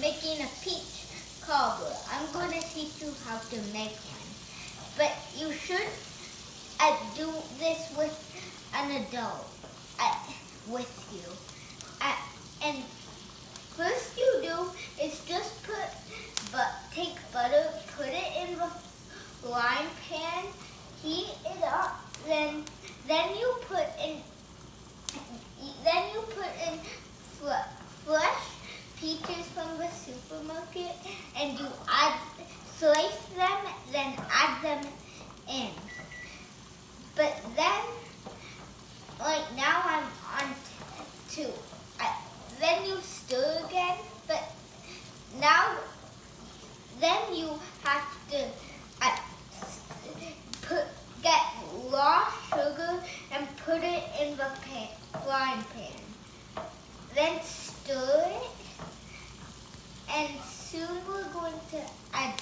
making a peach cobbler. I'm going to teach you how to make one. But you should do this with an adult with you. And first you do is just take butter, put it in the frying pan, heat it up, then you put in fresh peaches from the supermarket, and you slice them, then add them in. But then, like now I'm on two. Then you stir again, but then you have to get raw sugar and put it in the frying pan. Then stir it, and soon we're going to add,